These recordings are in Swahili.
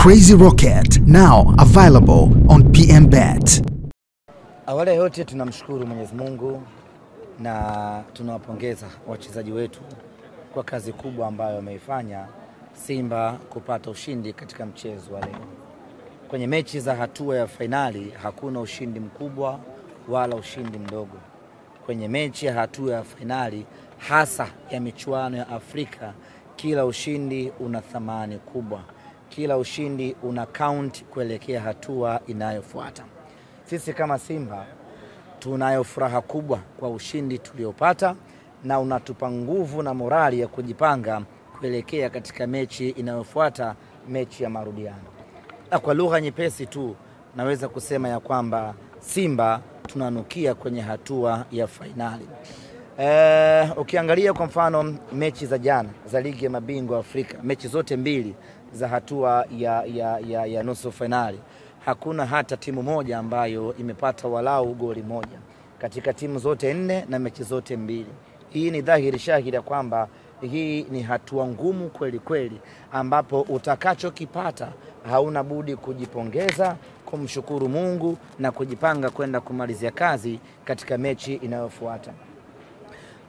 Crazy Rocket, now available on PMBet. Awali ya yote tunamshukuru Mwenyezi Mungu na tunawapongeza wachezaji wetu kwa kazi kubwa ambayo wameifanya Simba kupata ushindi katika mchezo wa leo. Kwenye mechi za hatua ya fainali hakuna ushindi mkubwa wala ushindi mdogo. Kwenye mechi ya hatua ya fainali hasa ya michuano ya Afrika, kila ushindi una thamani kubwa. Kila ushindi una count kuelekea hatua inayofuata. Sisi kama Simba tunayo furaha kubwa kwa ushindi tuliopata na unatupa nguvu na morali ya kujipanga kuelekea katika mechi inayofuata, mechi ya marudiano. Na kwa lugha nyepesi tu naweza kusema ya kwamba Simba tunanukia kwenye hatua ya fainali. Ukiangalia kwa mfano mechi za jana za ligi ya mabingwa Afrika, mechi zote mbili za hatua ya nusu fainali, hakuna hata timu moja ambayo imepata walau goli moja katika timu zote 4 na mechi zote mbili. Hii ni dhahiri shahidi kwamba hii ni hatua ngumu kweli kweli, ambapo utakachokipata hauna budi kujipongeza, kumshukuru Mungu na kujipanga kwenda kumalizia kazi katika mechi inayofuata.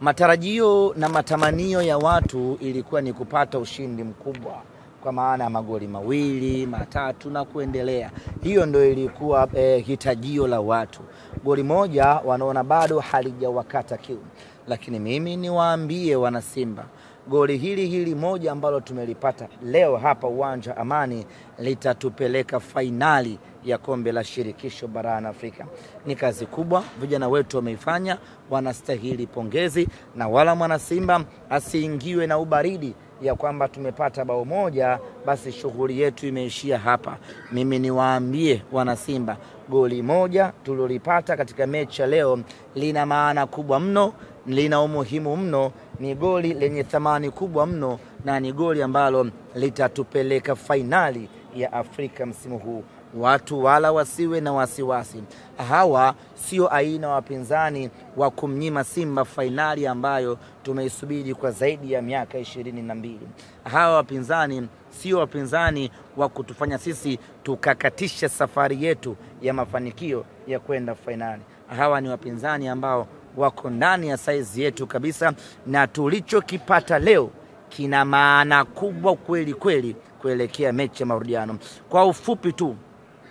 Matarajio na matamanio ya watu ilikuwa ni kupata ushindi mkubwa kwa maana ya magoli 2, 3 na kuendelea. Hiyo ndio ilikuwa hitajio la watu. Goli moja wanaona bado halijawakata kiu. Lakini mimi niwaambie wana Simba, goli hili moja ambalo tumelipata leo hapa uwanja Amani litatupeleka fainali ya kombe la shirikisho barani Afrika. Ni kazi kubwa vijana wetu wameifanya, wanastahili pongezi, na wala mwana Simba asiingiwe na ubaridi ya kwamba tumepata bao moja basi shughuli yetu imeishia hapa. Mimi niwaambie wana Simba, goli moja tulilopata katika mechi ya leo lina maana kubwa mno, lina umuhimu mno, ni goli lenye thamani kubwa mno, na ni goli ambalo litatupeleka fainali ya Afrika msimu huu. Watu wala wasiwe na wasiwasi. Hawa sio aina wapinzani wa kumnyima Simba fainali ambayo tumeisubiri kwa zaidi ya miaka 22. Hawa wapinzani sio wapinzani wa kutufanya sisi tukakatisha safari yetu ya mafanikio ya kwenda fainali. Hawa ni wapinzani ambao wako ndani ya size yetu kabisa, na tulichokipata leo kina maana kubwa kweli kweli kuelekea mechi ya marudiano. Kwa ufupi tu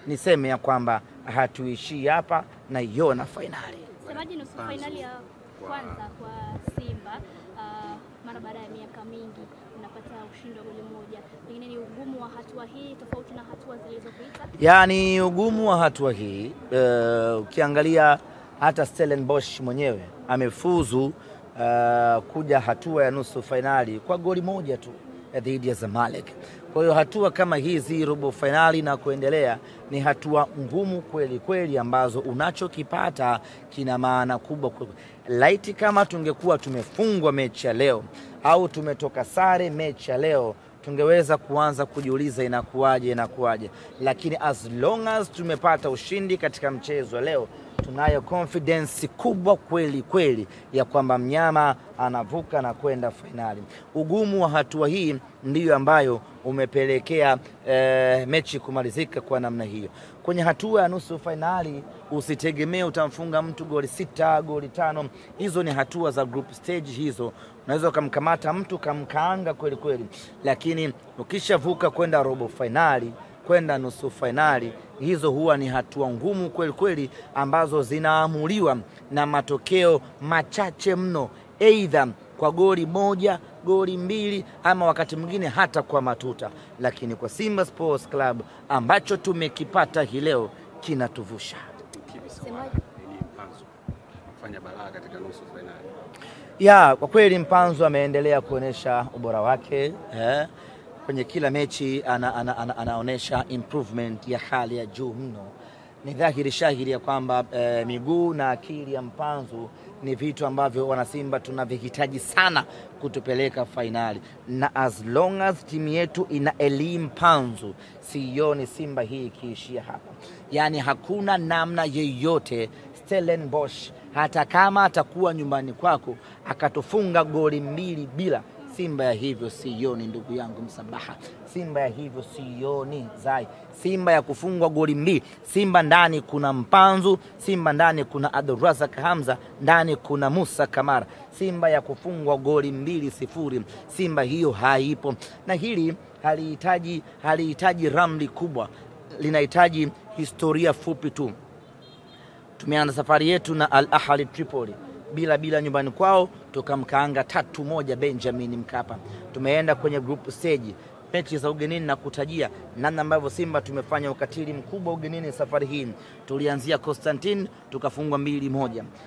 niseme ya kwamba hatuishii hapa na iona fainali. Semaji nusu fainali ya kwanza kwa Simba, mara baada ya miaka mingi unapata ushindi wa goli moja. Pengine ni ugumu wa hatua hii tofauti na hatua zilizopita? Yaani ugumu wa hatua hii, ukiangalia hata Stellenbosch mwenyewe amefuzu kuja hatua ya nusu fainali kwa goli moja tu dhidi ya Zamalek. Kwa hiyo hatua kama hizi, robo finali na kuendelea, ni hatua ngumu kweli kweli ambazo unachokipata kina maana kubwa. Laiti kama tungekuwa tumefungwa mechi ya leo au tumetoka sare mechi ya leo, tungeweza kuanza kujiuliza inakuaje. Lakini as long as tumepata ushindi katika mchezo leo, tunayo confidence kubwa kweli kweli ya kwamba mnyama anavuka na kwenda fainali. Ugumu wa hatua hii ndiyo ambayo umepelekea mechi kumalizika kwa namna hiyo. Kwenye hatua ya nusu fainali usitegemee utamfunga mtu goli 6, goli 5. Hizo ni hatua za group stage hizo. Unaweza kumkamata mtu kamkaanga kweli kweli, lakini ukishavuka kwenda robo fainali, kwenda nusu fainali, hizo huwa ni hatua ngumu kweli kweli ambazo zinaamuliwa na matokeo machache mno, either kwa goli moja, goli 2, ama wakati mwingine hata kwa matuta. Lakini kwa Simba Sports Club ambacho tumekipata hii leo kinatuvusha. Fanya balaa katika nusu finali. Ya, kwa kweli Mpanzu ameendelea kuonesha ubora wake. Kwenye kila mechi anaonesha improvement ya hali ya juu mno. Ni dhahiri shahiri ya kwamba miguu na akili ya Mpanzu ni vitu ambavyo wana Simba tunavihitaji sana kutupeleka fainali. Na as long as timu yetu ina elimu Mpanzu, sioni Simba hii ikiishia hapa. Yani hakuna namna yeyote Stellenbosch hata kama atakuwa nyumbani kwako akatufunga goli 2 bila, Simba ya hivyo sioni ndugu yangu Msabaha. Simba ya hivyo sioni Zai. Simba ya kufungwa goli 2. Simba ndani kuna Mpanzu, Simba ndani kuna Abdulrazak Hamza, ndani kuna Musa Kamara. Simba ya kufungwa goli 2-0. Simba hiyo haipo. Na hili halihitaji ramli kubwa. Linahitaji historia fupi tu. Tumeanza safari yetu na Al Ahly Tripoli bila nyumbani kwao, tukamkaanga 3-1 Benjamin Mkapa. Tumeenda kwenye group stage, mechi za ugenini na kutajia namna ambavyo Simba tumefanya ukatili mkubwa ugenini safari hii. Tulianzia Constantine tukafungwa 2-1.